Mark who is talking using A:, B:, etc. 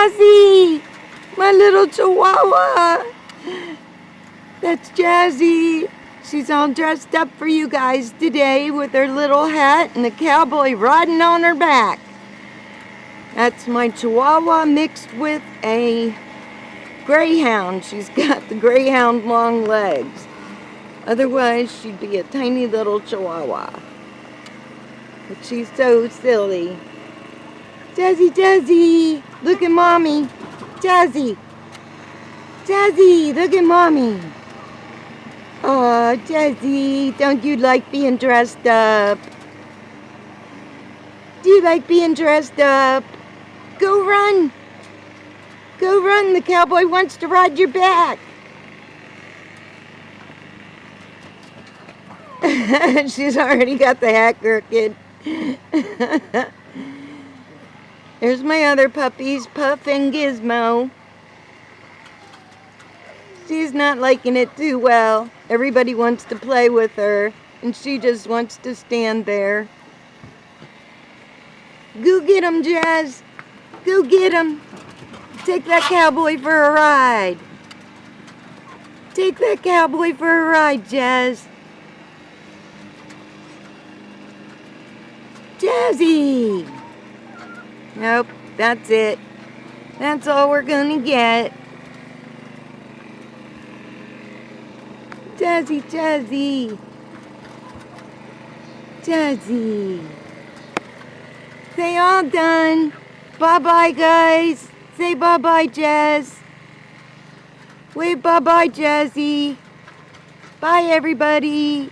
A: Jazzy! My little Chihuahua! That's Jazzy. She's all dressed up for you guys today with her little hat and a cowboy riding on her back. That's my Chihuahua mixed with a Greyhound. She's got the Greyhound long legs. Otherwise, she'd be a tiny little Chihuahua. But she's so silly. Jazzy, Jazzy, look at Mommy. Jazzy, Jazzy, look at Mommy. Oh, Jazzy, don't you like being dressed up? Do you like being dressed up? Go run. Go run, the cowboy wants to ride your back. She's already got the hat crooked. There's my other puppies, Puff and Gizmo. She's not liking it too well. Everybody wants to play with her, and she just wants to stand there. Go get him, Jazz. Go get him. Take that cowboy for a ride. Take that cowboy for a ride, Jazz. Jazzy! Nope, that's it. That's all we're gonna get. Jazzy, Jazzy. Jazzy. Say all done. Bye-bye, guys. Say bye-bye, Jazz. Wave bye-bye, Jazzy. Bye, everybody.